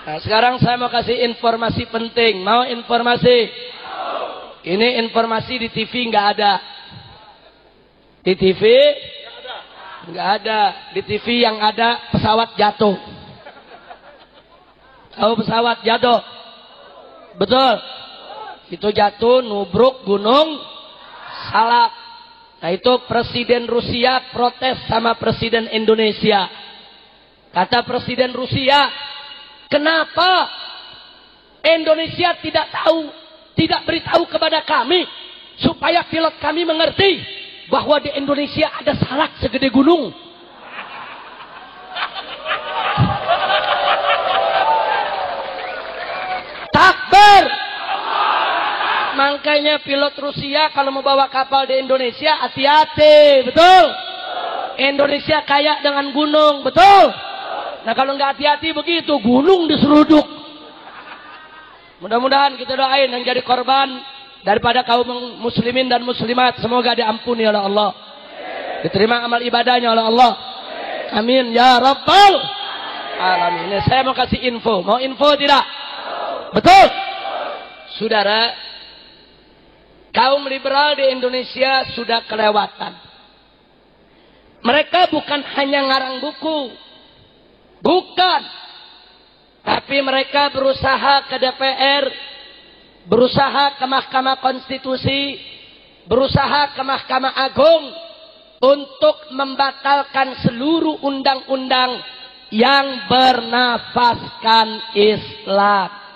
Nah, sekarang saya mau kasih informasi penting. Mau informasi? Ini informasi di TV nggak ada. Di TV nggak ada. Di TV yang ada pesawat jatuh. Tahu pesawat jatuh? Betul. Itu jatuh nubruk gunung Salak. Nah itu Presiden Rusia protes sama Presiden Indonesia. Kata Presiden Rusia, kenapa Indonesia tidak beritahu kepada kami supaya pilot kami mengerti bahwa di Indonesia ada salak segede gunung. Takbir. Makanya pilot Rusia kalau mau bawa kapal di Indonesia hati-hati, betul? Indonesia kaya dengan gunung, betul? Nah kalau nggak hati-hati begitu, gunung diseruduk. Mudah-mudahan kita doain yang jadi korban daripada kaum muslimin dan muslimat, semoga diampuni oleh Allah, diterima amal ibadahnya oleh Allah. Amin ya rabbal alamin. Saya mau kasih info. Mau info tidak? Betul? Saudara, kaum liberal di Indonesia sudah kelewatan. Mereka bukan hanya ngarang buku, bukan, tapi mereka berusaha ke DPR, berusaha ke Mahkamah Konstitusi, berusaha ke Mahkamah Agung untuk membatalkan seluruh undang-undang yang bernafaskan Islam.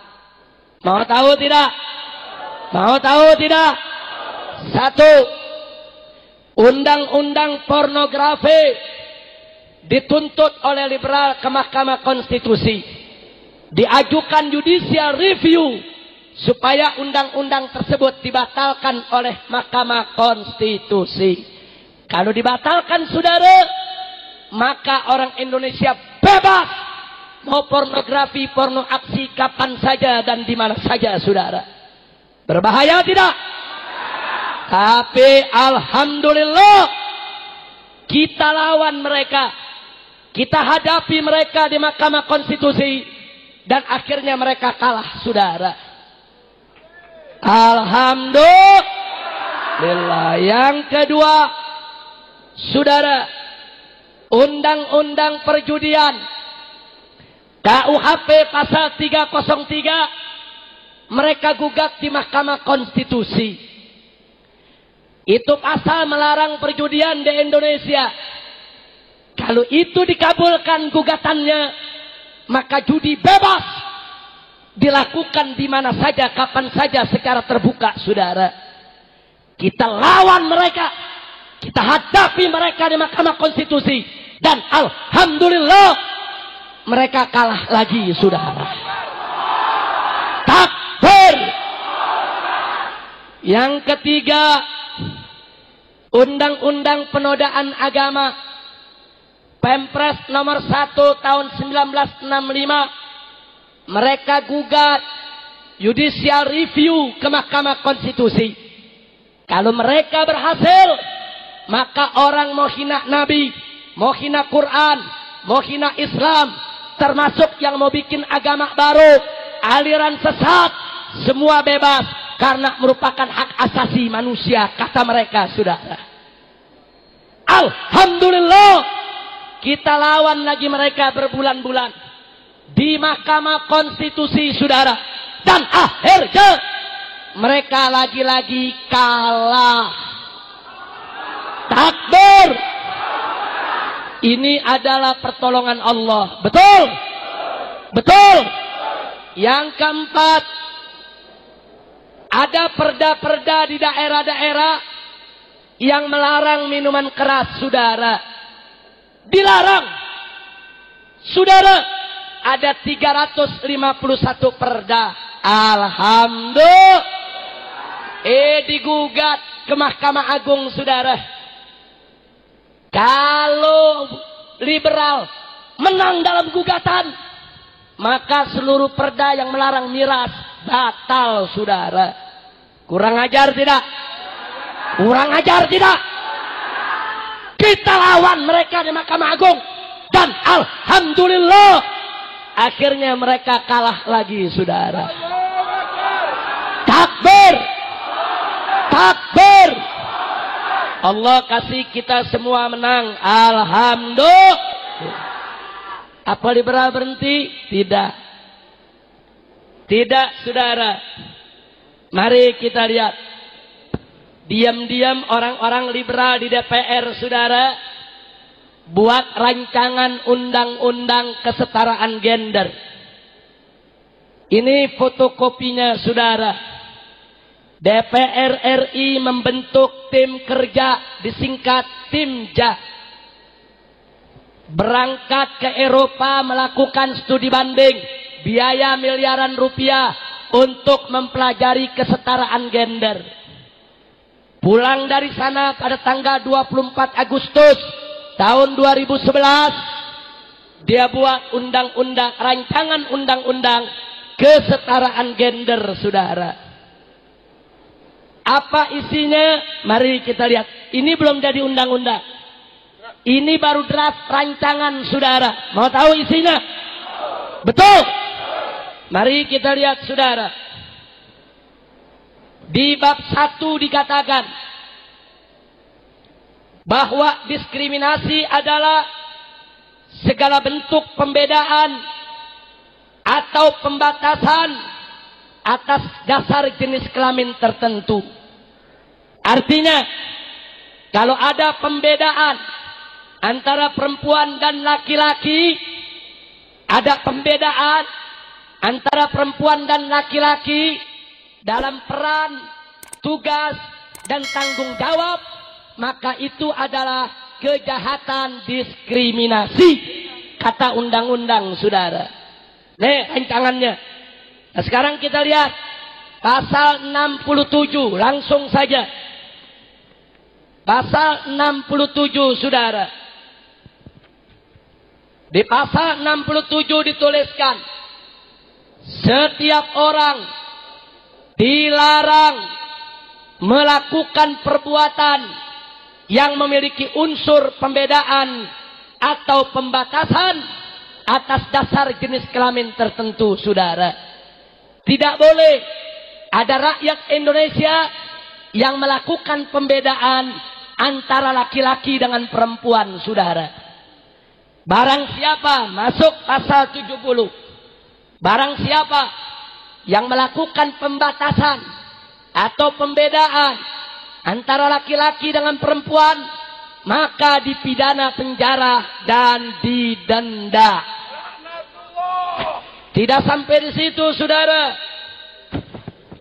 Mau tahu tidak? Mau tahu tidak? Satu, undang-undang pornografi dituntut oleh liberal ke Mahkamah Konstitusi. Diajukan judicial review supaya undang-undang tersebut dibatalkan oleh Mahkamah Konstitusi. Kalau dibatalkan, saudara, maka orang Indonesia bebas mau pornografi, porno aksi kapan saja dan di mana saja, saudara. Berbahaya tidak? Tapi alhamdulillah kita lawan mereka. Kita hadapi mereka di Mahkamah Konstitusi dan akhirnya mereka kalah, saudara. Alhamdulillah. Yang kedua, saudara, undang-undang perjudian KUHP pasal 303 mereka gugat di Mahkamah Konstitusi. Itu pasal melarang perjudian di Indonesia. Kalau itu dikabulkan gugatannya, maka judi bebas dilakukan di mana saja, kapan saja, secara terbuka, saudara. Kita lawan mereka, kita hadapi mereka di Mahkamah Konstitusi, dan alhamdulillah mereka kalah lagi, saudara. Takbir. Yang ketiga, undang-undang penodaan agama Pempres nomor 1 tahun 1965. Mereka gugat judicial review ke Mahkamah Konstitusi. Kalau mereka berhasil, maka orang mau hina Nabi, mau hina Quran, mau hina Islam, termasuk yang mau bikin agama baru, aliran sesat, semua bebas karena merupakan hak asasi manusia, kata mereka, saudara. Alhamdulillah, kita lawan lagi mereka berbulan-bulan di Mahkamah Konstitusi, saudara, dan akhirnya mereka lagi-lagi kalah. Takbir. Ini adalah pertolongan Allah. Betul? Betul. Yang keempat, ada perda-perda di daerah-daerah yang melarang minuman keras, saudara. Dilarang. Saudara, ada 351 perda. Alhamdulillah. Digugat ke Mahkamah Agung, saudara. Kalau liberal menang dalam gugatan, maka seluruh perda yang melarang miras batal, saudara. Kurang ajar tidak? Kurang ajar tidak? Kita lawan mereka di Mahkamah Agung. Dan alhamdulillah akhirnya mereka kalah lagi, saudara. Takbir. Takbir. Allah kasih kita semua menang. Alhamdulillah. Apa liberal berhenti? Tidak. Tidak, saudara. Mari kita lihat. Diam-diam orang-orang liberal di DPR, saudara, buat rancangan undang-undang kesetaraan gender. Ini fotokopinya, saudara. DPR RI membentuk tim kerja, disingkat Timja. Berangkat ke Eropa melakukan studi banding, biaya miliaran rupiah untuk mempelajari kesetaraan gender. Pulang dari sana pada tanggal 24 Agustus tahun 2011, dia buat undang-undang, rancangan undang-undang kesetaraan gender, saudara. Apa isinya? Mari kita lihat. Ini belum jadi undang-undang. Ini baru draft rancangan, saudara. Mau tahu isinya? Betul. Mari kita lihat, saudara. Di bab 1 dikatakan bahwa diskriminasi adalah segala bentuk pembedaan atau pembatasan atas dasar jenis kelamin tertentu. Artinya, kalau ada pembedaan antara perempuan dan laki-laki, ada pembedaan antara perempuan dan laki-laki dalam peran, tugas, dan tanggung jawab, maka itu adalah kejahatan diskriminasi, kata undang-undang, saudara. Nih rancangannya. Nah, sekarang kita lihat pasal 67, langsung saja. Pasal 67, saudara. Di pasal 67 dituliskan, setiap orang dilarang melakukan perbuatan yang memiliki unsur pembedaan atau pembatasan atas dasar jenis kelamin tertentu, saudara. Tidak boleh ada rakyat Indonesia yang melakukan pembedaan antara laki-laki dengan perempuan, saudara. Barang siapa, masuk pasal 70. Barang siapa yang melakukan pembatasan atau pembedaan antara laki-laki dengan perempuan, maka dipidana penjara dan didenda. Tidak sampai di situ, saudara.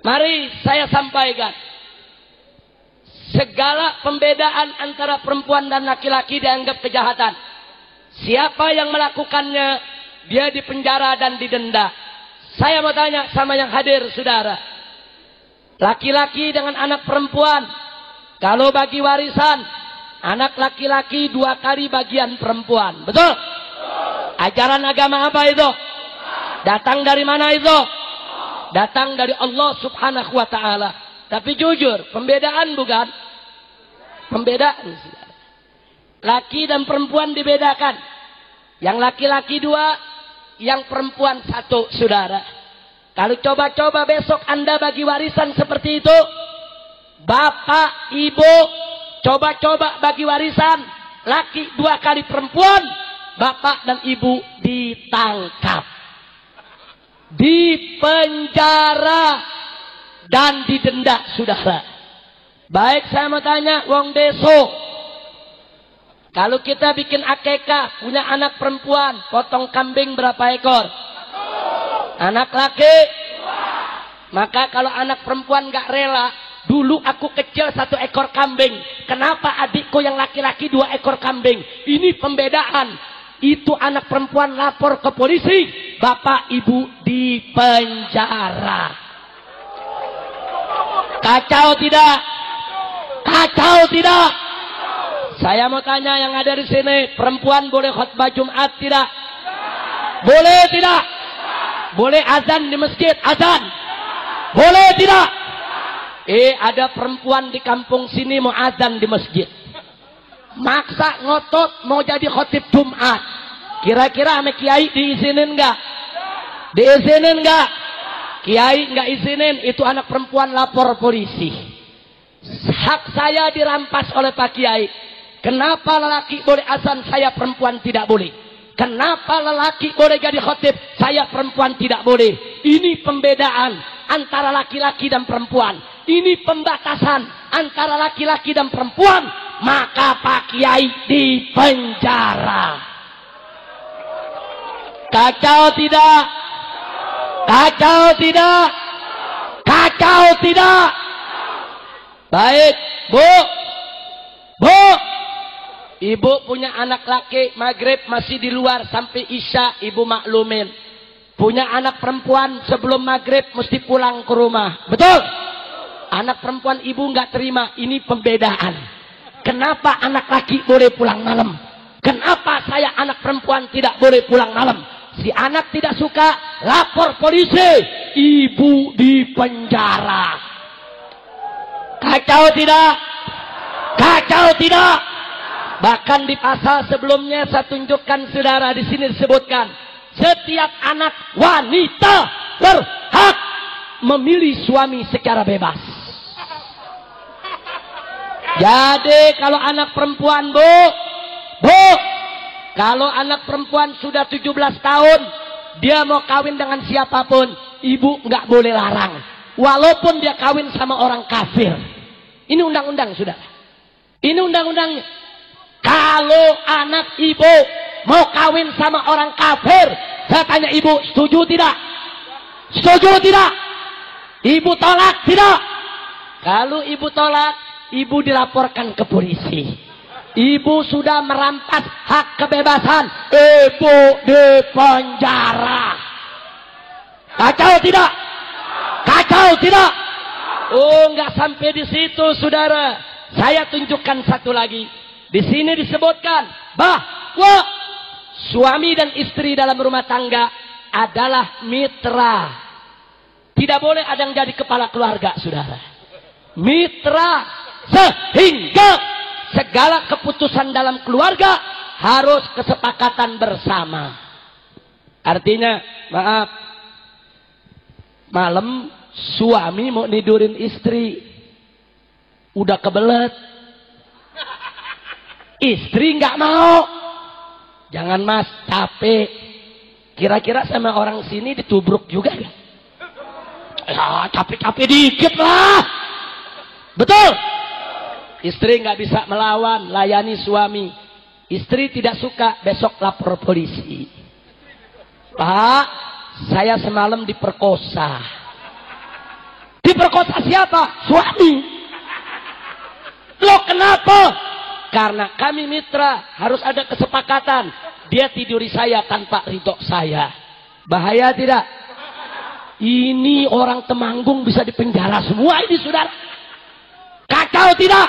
Mari saya sampaikan. Segala pembedaan antara perempuan dan laki-laki dianggap kejahatan. Siapa yang melakukannya, dia dipenjara dan didenda. Saya mau tanya sama yang hadir, saudara. Laki-laki dengan anak perempuan, kalau bagi warisan, anak laki-laki 2 kali bagian perempuan. Betul? Ajaran agama apa itu? Datang dari mana itu? Datang dari Allah Subhanahu wa ta'ala. Tapi jujur, pembedaan bukan? Pembedaan. Laki dan perempuan dibedakan. Yang laki-laki 2, yang perempuan 1, saudara. Kalau coba-coba besok Anda bagi warisan seperti itu, bapak, ibu, coba-coba bagi warisan, laki 2 kali perempuan, bapak dan ibu ditangkap, dipenjara, dan didenda, saudara. Baik, saya mau tanya, wong deso, kalau kita bikin akekah, punya anak perempuan, potong kambing berapa ekor? Anak laki? Maka kalau anak perempuan gak rela, dulu aku kecil 1 ekor kambing. Kenapa adikku yang laki-laki 2 ekor kambing? Ini pembedaan. Itu anak perempuan lapor ke polisi, bapak ibu dipenjara. Kacau tidak? Kacau tidak? Saya mau tanya yang ada di sini, perempuan boleh khutbah Jumat tidak? Boleh tidak? Boleh azan di masjid? Azan? Boleh tidak? Ada perempuan di kampung sini mau azan di masjid. Maksa ngotot mau jadi khotib Jumat. Kira-kira sama kiai diizinin enggak? Diizinin enggak? Kiai enggak izinin, itu anak perempuan lapor polisi. Hak saya dirampas oleh Pak Kiai. Kenapa lelaki boleh azan, saya perempuan tidak boleh? Kenapa lelaki boleh jadi khotib, saya perempuan tidak boleh? Ini pembedaan antara laki-laki dan perempuan. Ini pembatasan antara laki-laki dan perempuan. Maka Pak Kiai dipenjara. Kacau tidak? Kacau tidak? Kacau tidak? Baik, Bu. Bu. Ibu punya anak laki, maghrib masih di luar sampai isya, ibu maklumin. Punya anak perempuan sebelum maghrib mesti pulang ke rumah. Betul? Anak perempuan ibu nggak terima, ini pembedaan. Kenapa anak laki boleh pulang malam? Kenapa saya anak perempuan tidak boleh pulang malam? Si anak tidak suka, lapor polisi, ibu dipenjara. Kacau tidak? Kacau tidak? Bahkan di pasal sebelumnya saya tunjukkan saudara, di sini disebutkan setiap anak wanita berhak memilih suami secara bebas. Jadi kalau anak perempuan, Bu, kalau anak perempuan sudah 17 tahun, dia mau kawin dengan siapapun, ibu nggak boleh larang. Walaupun dia kawin sama orang kafir. Ini undang-undang, sudah. Ini undang-undangnya. Kalau anak ibu mau kawin sama orang kafir, saya tanya ibu, setuju tidak? Setuju tidak? Ibu tolak tidak? Kalau ibu tolak, ibu dilaporkan ke polisi. Ibu sudah merampas hak kebebasan, ibu dipenjara. Kacau tidak? Kacau tidak? Oh, nggak sampai di situ, saudara. Saya tunjukkan satu lagi. Di sini disebutkan bahwa suami dan istri dalam rumah tangga adalah mitra. Tidak boleh ada yang jadi kepala keluarga, saudara. Mitra, sehingga segala keputusan dalam keluarga harus kesepakatan bersama. Artinya, maaf, malam suami mau nidurin istri, udah kebelet, istri nggak mau. Jangan mas, capek. Kira-kira sama orang sini ditubruk juga gak? Ya capek-capek dikit lah. Betul? Istri nggak bisa melawan, layani suami. Istri tidak suka, besok lapor polisi. Pak, saya semalam diperkosa. Diperkosa siapa? Suami. Loh kenapa? Karena kami mitra, harus ada kesepakatan. Dia tiduri saya tanpa ridho saya. Bahaya tidak? Ini orang Temanggung bisa dipenjara semua ini, saudara. Kacau tidak?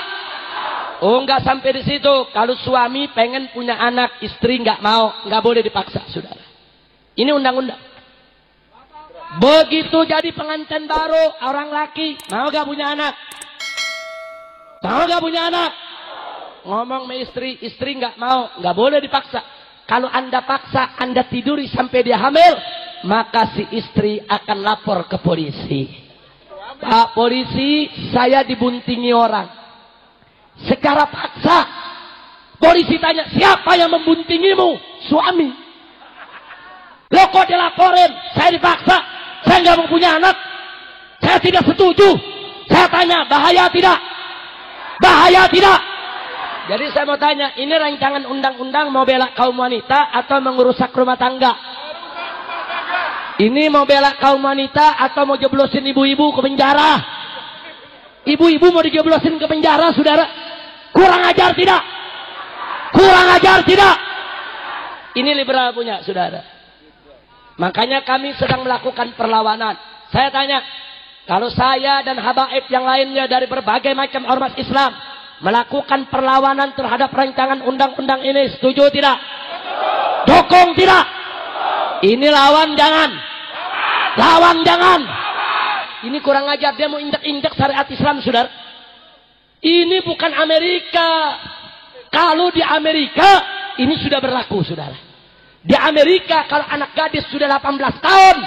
Oh, nggak sampai di situ. Kalau suami pengen punya anak, istri nggak mau, nggak boleh dipaksa, saudara. Ini undang-undang. Begitu jadi pengantin baru, orang laki mau gak punya anak? Mau gak punya anak? Ngomong sama istri, istri nggak mau, nggak boleh dipaksa. Kalau anda paksa, anda tiduri sampai dia hamil, maka si istri akan lapor ke polisi. Pak polisi, saya dibuntingi orang secara paksa. Polisi tanya, siapa yang membuntingimu? Suami. Loh kok dilaporin? Saya dipaksa, saya nggak mau punya anak, saya tidak setuju. Saya tanya, bahaya tidak? Bahaya tidak? Jadi saya mau tanya, ini rancangan undang-undang mau bela kaum wanita atau mengerusak rumah tangga? Ini mau bela kaum wanita atau mau jeblosin ibu-ibu ke penjara? Ibu-ibu mau dijeblosin ke penjara, saudara? Kurang ajar tidak? Kurang ajar tidak? Ini liberal punya, saudara. Makanya kami sedang melakukan perlawanan. Saya tanya, kalau saya dan habaib yang lainnya dari berbagai macam ormas Islam melakukan perlawanan terhadap rancangan undang-undang ini, setuju tidak? Dukung tidak? Ini lawan jangan? Lawan jangan? Ini kurang ajar, dia mau injak-injak syariat Islam, saudara. Ini bukan Amerika. Kalau di Amerika, ini sudah berlaku, saudara. Di Amerika, kalau anak gadis sudah 18 tahun,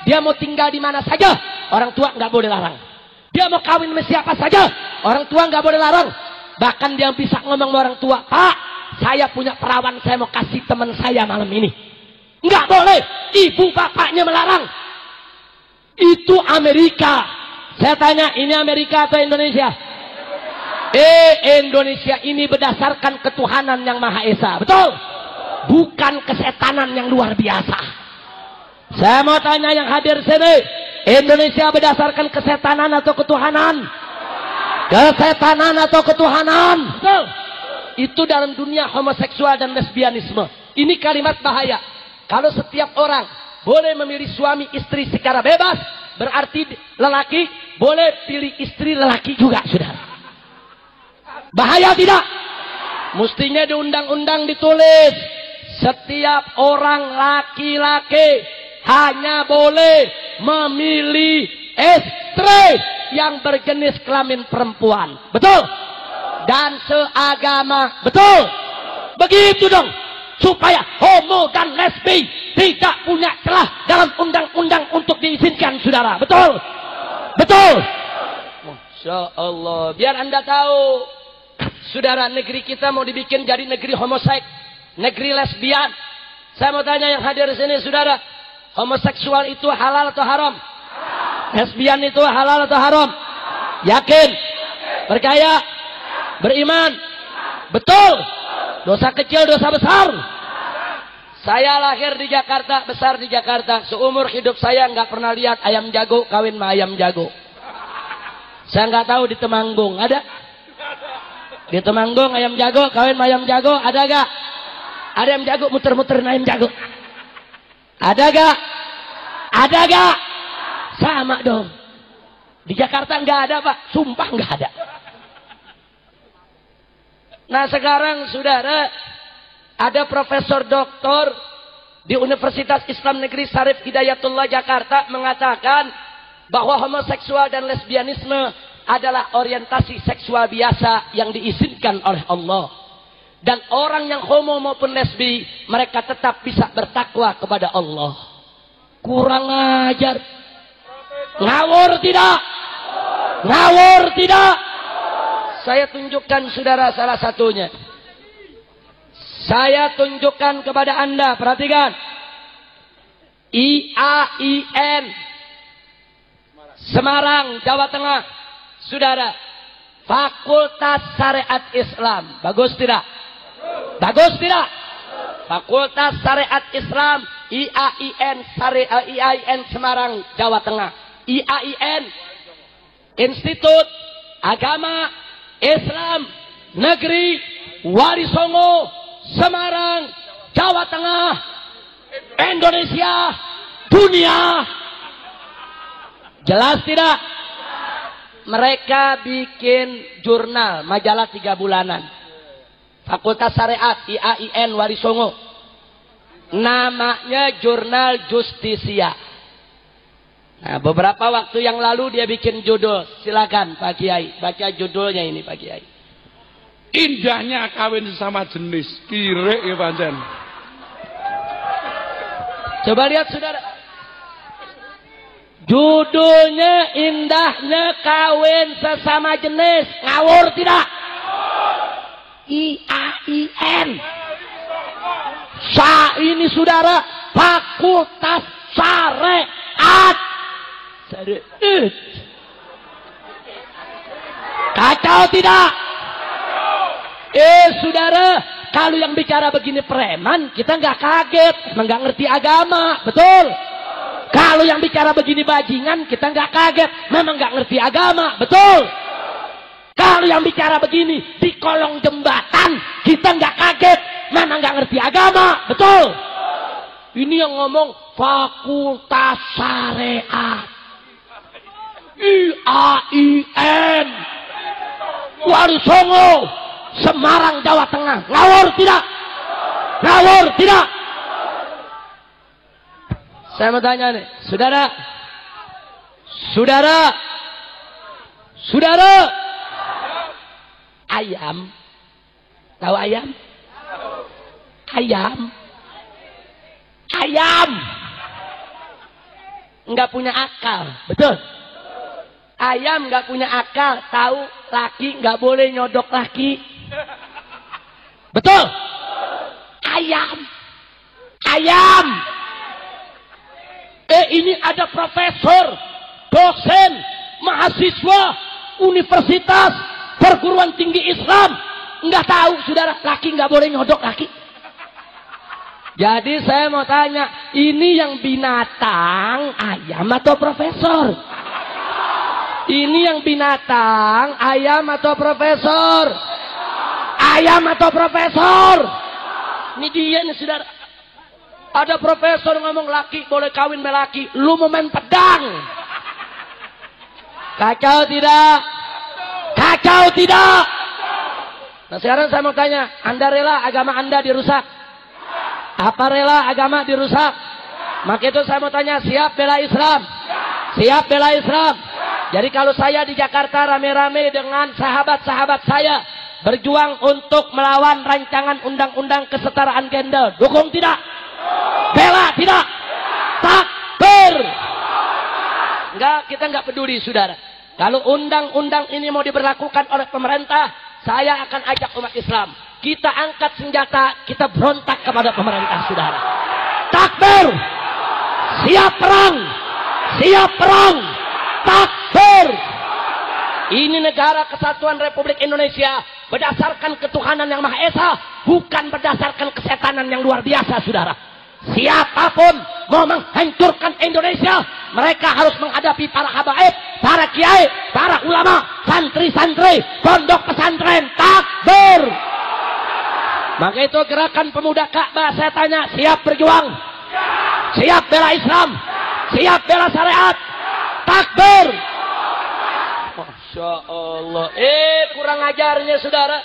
dia mau tinggal di mana saja, orang tua nggak boleh larang. Dia mau kawin sama siapa saja, orang tua nggak boleh larang. Bahkan dia bisa ngomong sama orang tua, Pak, saya punya perawan, saya mau kasih teman saya malam ini. Nggak boleh, ibu bapaknya melarang. Itu Amerika. Saya tanya, ini Amerika atau Indonesia? Indonesia ini berdasarkan ketuhanan yang Maha Esa, betul? Bukan kesetanan yang luar biasa. Saya mau tanya yang hadir sini, Indonesia berdasarkan kesetanan atau ketuhanan? Kesetanan atau ketuhanan? Betul. Itu dalam dunia homoseksual dan lesbianisme. Ini kalimat bahaya. Kalau setiap orang boleh memilih suami istri secara bebas, berarti lelaki boleh pilih istri lelaki juga, saudara. Bahaya tidak? Mestinya di undang-undang ditulis, setiap orang laki-laki hanya boleh memilih istri yang berjenis kelamin perempuan. Betul? Dan seagama. Betul? Begitu dong. Supaya homo dan lesbi tidak punya celah dalam undang-undang untuk diizinkan, saudara. Betul? Betul? Masya Allah. Biar Anda tahu, saudara, negeri kita mau dibikin jadi negeri homoseks, negeri lesbian. Saya mau tanya yang hadir di sini, saudara, homoseksual itu halal atau haram? Lesbian itu halal atau haram? Yakin? Percaya? Beriman? Betul? Dosa kecil, dosa besar? Saya lahir di Jakarta, besar di Jakarta. Seumur hidup saya nggak pernah lihat ayam jago kawin sama ayam jago. Saya nggak tahu di Temanggung ada? Di Temanggung ayam jago kawin sama ayam jago ada gak? Ada ayam jago muter-muterin ayam jago. Ada gak? Ada gak? Sama dong. Di Jakarta nggak ada, Pak. Sumpah nggak ada. Nah sekarang, saudara, ada profesor doktor di Universitas Islam Negeri Syarif Hidayatullah Jakarta mengatakan bahwa homoseksual dan lesbianisme adalah orientasi seksual biasa yang diizinkan oleh Allah. Dan orang yang homo maupun lesbi, mereka tetap bisa bertakwa kepada Allah. Kurang ajar. Ngawur tidak? Ngawur tidak? Saya tunjukkan, saudara, salah satunya. Saya tunjukkan kepada Anda, perhatikan. IAIN Semarang, Jawa Tengah. Saudara, Fakultas Syariat Islam. Bagus tidak? Bagus tidak? Fakultas Syariat Islam IAIN Semarang, Jawa Tengah. IAIN Institut Agama Islam Negeri Walisongo, Semarang, Jawa Tengah, Indonesia, dunia. Jelas tidak? Mereka bikin jurnal, majalah 3 bulanan. Fakultas Syariat IAIN Walisongo. Namanya Jurnal Justisia. Nah, beberapa waktu yang lalu dia bikin judul. Silakan Pak Kiai, baca judulnya ini Pak Kiai. Indahnya kawin sesama jenis. Kirek ya pancen. Coba lihat, saudara. Judulnya indahnya kawin sesama jenis. Ngawur tidak? IAIN. Ini, saudara, Fakultas Syariat. Kacau tidak? Saudara, kalau yang bicara begini preman, kita nggak kaget, emang nggak ngerti agama, betul? Kalau yang bicara begini bajingan, kita nggak kaget, memang nggak ngerti agama, betul? Kalau yang bicara begini di kolong jembatan, kita nggak kaget, memang nggak ngerti agama, betul? Ini yang ngomong Fakultas Syariat IAIN Walisongo, Semarang, Jawa Tengah. Ngawur tidak? Ngawur tidak? Saya mau tanya nih, saudara, Saudara, ayam, tahu ayam? Ayam nggak punya akal, betul? Ayam nggak punya akal, tahu laki nggak boleh nyodok laki, betul? Ayam. Ini ada profesor, dosen, mahasiswa, universitas, perguruan tinggi Islam, nggak tahu saudara, laki nggak boleh nyodok laki. Jadi saya mau tanya, ini yang binatang ayam atau profesor? Ini yang binatang ayam atau profesor? Ayam atau profesor? Ini dia nih saudara. Ada profesor ngomong laki boleh kawin sama laki, lu mau main pedang. Kacau tidak? Kacau tidak? Nah sekarang saya mau tanya, Anda rela agama Anda dirusak? Apa rela agama dirusak? Maka itu saya mau tanya, siap bela Islam? Siap bela Islam? Jadi kalau saya di Jakarta rame-rame dengan sahabat-sahabat saya berjuang untuk melawan rancangan undang-undang kesetaraan gender, dukung tidak? Bela tidak? Takbir? Enggak, kita enggak peduli saudara. Kalau undang-undang ini mau diberlakukan oleh pemerintah, saya akan ajak umat Islam. Kita angkat senjata, kita berontak kepada pemerintah saudara. Takbir! Siap perang! Siap perang! Takbir! Ini negara kesatuan Republik Indonesia berdasarkan ketuhanan yang Maha Esa, bukan berdasarkan kesetanan yang luar biasa saudara. Siapapun mau menghancurkan Indonesia, mereka harus menghadapi para habaib, para kiai, para ulama, santri-santri, pondok pesantren. Takbir! Maka itu gerakan pemuda Ka'bah, saya tanya, siap berjuang? Siap bela Islam? Siap bela syariat? Takbir! Masya Allah. Kurang ajarnya saudara.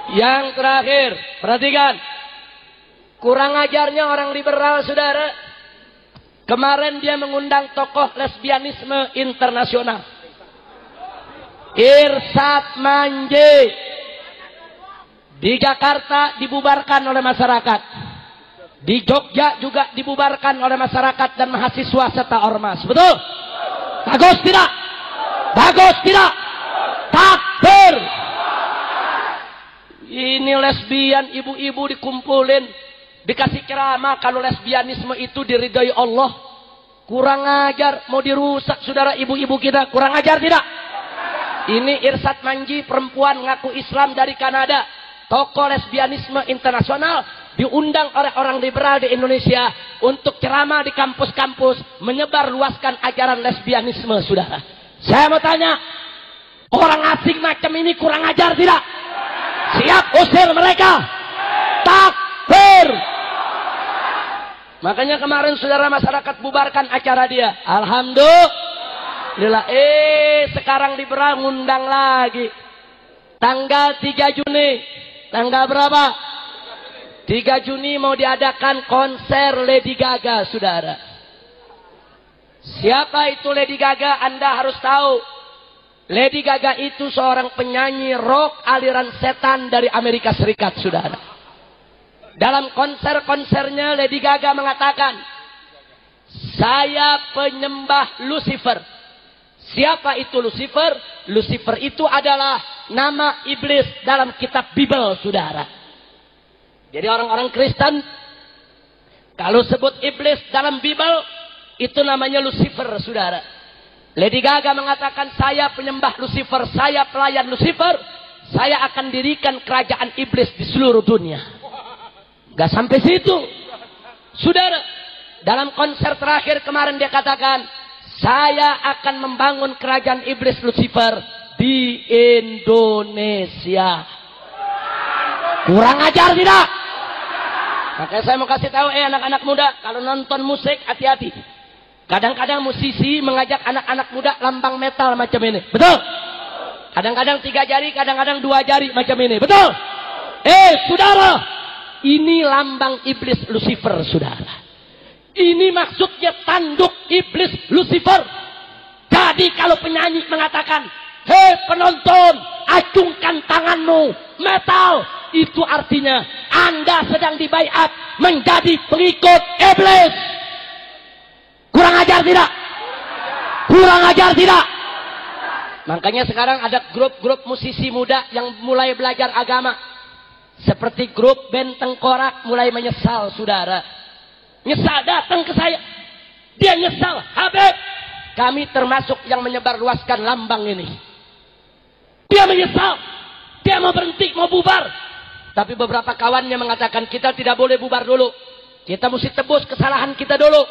Yang terakhir, perhatikan. Kurang ajarnya orang liberal saudara. Kemarin dia mengundang tokoh lesbianisme internasional, Irsad Manji. Di Jakarta dibubarkan oleh masyarakat. Di Jogja juga dibubarkan oleh masyarakat dan mahasiswa serta ormas. Betul? Bagus tidak? Bagus tidak? Takbir! Ini lesbian, ibu-ibu dikumpulin, dikasih ceramah kalau lesbianisme itu diridhai Allah. Kurang ajar, mau dirusak saudara ibu-ibu kita. Kurang ajar tidak? Ini Irsad Manji, perempuan ngaku Islam dari Kanada, tokoh lesbianisme internasional, diundang oleh orang liberal di Indonesia untuk ceramah di kampus-kampus, menyebar luaskan ajaran lesbianisme saudara. Saya mau tanya, orang asing macam ini kurang ajar tidak? Siap usir mereka? Takbir! Makanya kemarin saudara masyarakat bubarkan acara dia. Alhamdulillah. Sekarang liberal ngundang lagi. Tanggal 3 Juni. Tanggal berapa? 3 Juni mau diadakan konser Lady Gaga, saudara. Siapa itu Lady Gaga? Anda harus tahu. Lady Gaga itu seorang penyanyi rock aliran setan dari Amerika Serikat, saudara. Dalam konser-konsernya Lady Gaga mengatakan, saya penyembah Lucifer. Siapa itu Lucifer? Lucifer itu adalah nama iblis dalam kitab Bible, saudara. Jadi orang-orang Kristen, kalau sebut iblis dalam Bible, itu namanya Lucifer, saudara. Lady Gaga mengatakan, saya penyembah Lucifer, saya pelayan Lucifer, saya akan dirikan kerajaan iblis di seluruh dunia. Gak sampai situ, saudara. Dalam konser terakhir kemarin dia katakan, saya akan membangun kerajaan iblis Lucifer di Indonesia. Kurang ajar tidak? Makanya saya mau kasih tahu anak-anak muda, kalau nonton musik hati-hati. Kadang-kadang musisi mengajak anak-anak muda lambang metal macam ini. Betul? Kadang-kadang 3 jari, kadang-kadang 2 jari macam ini. Betul? Saudara, ini lambang iblis Lucifer, saudara. Ini maksudnya tanduk iblis Lucifer. Jadi kalau penyanyi mengatakan, hei penonton, acungkan tanganmu, metal, itu artinya Anda sedang dibaiat menjadi pengikut iblis. Kurang ajar tidak? Kurang ajar tidak? Makanya sekarang ada grup-grup musisi muda yang mulai belajar agama. Seperti grup band Tengkorak mulai menyesal, saudara. Nyesal datang ke saya. Dia nyesal, Habib. Kami termasuk yang menyebarluaskan lambang ini. Dia menyesal. Dia mau berhenti, mau bubar. Tapi beberapa kawannya mengatakan kita tidak boleh bubar dulu. Kita mesti tebus kesalahan kita dulu.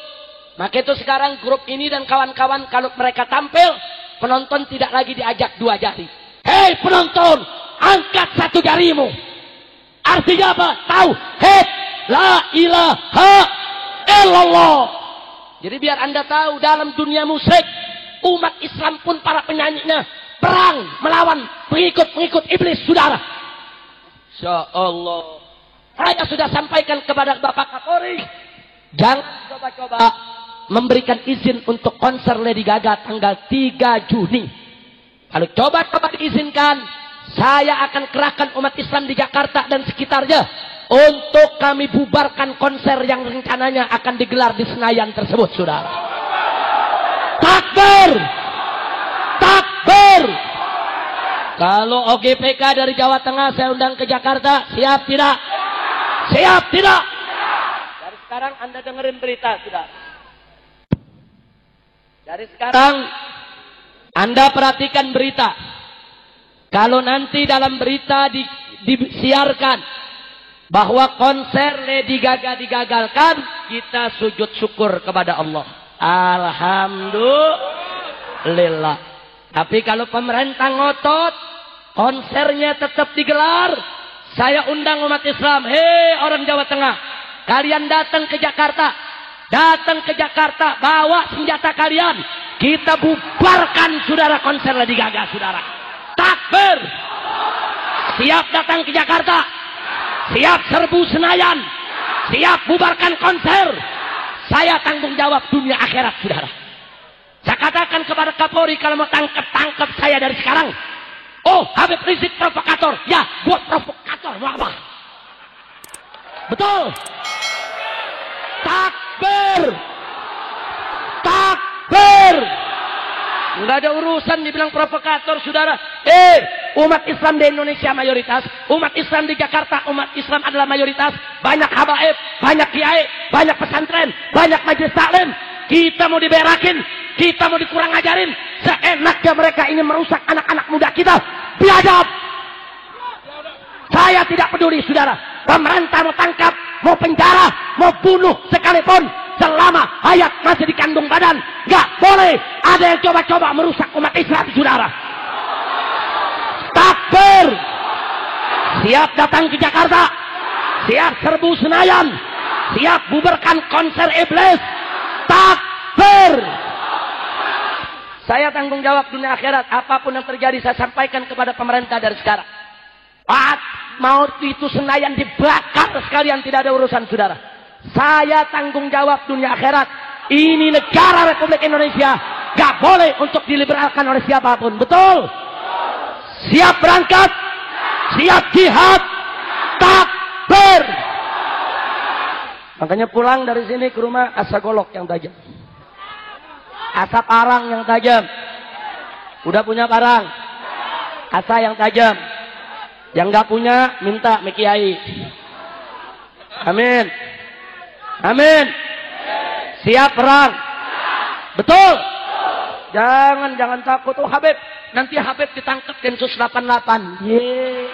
Maka itu sekarang grup ini dan kawan-kawan kalau mereka tampil, penonton tidak lagi diajak dua jari. Hei penonton, angkat satu jarimu. Artinya apa? Tauhid, la ilaha illallah. Jadi biar Anda tahu dalam dunia musik, umat Islam pun para penyanyinya perang melawan pengikut-pengikut iblis, saudara. Insya Allah. Saya sudah sampaikan kepada Bapak Kapolri, jangan coba-coba memberikan izin untuk konser Lady Gaga tanggal 3 Juni. Kalau coba-coba diizinkan, saya akan kerahkan umat Islam di Jakarta dan sekitarnya untuk kami bubarkan konser yang rencananya akan digelar di Senayan tersebut, saudara. Takbir! Takbir! Kalau OGPK dari Jawa Tengah saya undang ke Jakarta, siap tidak? Siap tidak? Dari sekarang Anda dengerin berita, saudara. Dari sekarang Anda perhatikan berita. Kalau nanti dalam berita disiarkan bahwa konser Lady Gaga digagalkan, kita sujud syukur kepada Allah. Alhamdulillah. Tapi kalau pemerintah ngotot, konsernya tetap digelar, saya undang umat Islam. Hei orang Jawa Tengah, kalian datang ke Jakarta. Datang ke Jakarta, bawa senjata kalian. Kita bubarkan, saudara, konser Lady Gaga, saudara. Takbir! Siap datang ke Jakarta. Siap serbu Senayan. Siap bubarkan konser. Saya tanggung jawab dunia akhirat, saudara. Saya katakan kepada Kapolri, kalau mau tangkap saya dari sekarang. Oh, Habib Rizik provokator. Ya, gua provokator. Mau apa? Betul. Takbir. Takbir. Enggak ada urusan dibilang provokator, saudara. Umat Islam di Indonesia mayoritas. Umat Islam di Jakarta, umat Islam adalah mayoritas. Banyak habaib, banyak kiai, banyak pesantren, banyak majelis taklim. Kita mau diberakin, kita mau dikurang ajarin. Seenaknya mereka ingin merusak anak-anak muda kita. Biadab. Saya tidak peduli, saudara. Pemerintah mau tangkap, mau penjara, mau bunuh sekalipun, selama hayat masih dikandung badan, nggak boleh ada yang coba-coba merusak umat Islam, saudara. Takbir! Siap datang ke Jakarta, siap serbu Senayan, siap bubarkan konser iblis. Takbir! Saya tanggung jawab dunia akhirat. Apapun yang terjadi saya sampaikan kepada pemerintah dari sekarang. Mau itu Senayan dibakar sekalian, tidak ada urusan, saudara. Saya tanggung jawab dunia akhirat. Ini negara Republik Indonesia, gak boleh untuk diliberalkan oleh siapapun. Betul? Siap berangkat, siap jihad, takbir. Makanya pulang dari sini ke rumah asap golok yang tajam, asap arang yang tajam. Udah punya parang, asa yang tajam. Yang nggak punya minta me kiai. Amin. Amin. Siap perang. Betul. Jangan takut. Oh Habib, nanti Habib ditangkap Densus 88. Ye.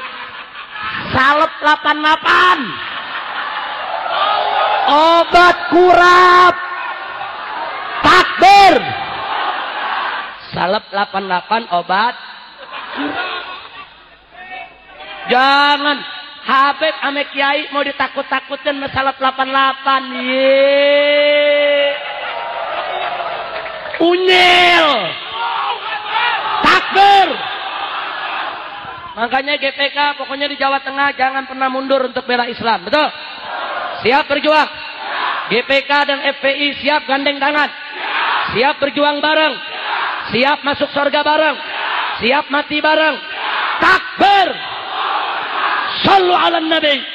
Salep 88. Obat kurap. Takbir. Salep 88 obat. Jangan Habib ame kiai mau ditakut-takutin masalah 88. Ye. Unyil. Takbir. Makanya GPK pokoknya di Jawa Tengah jangan pernah mundur untuk bela Islam. Betul? Siap berjuang? GPK dan FPI siap gandeng tangan. Siap berjuang bareng. Siap masuk surga bareng. Siap mati bareng. Takbir. Sallu ala nabi.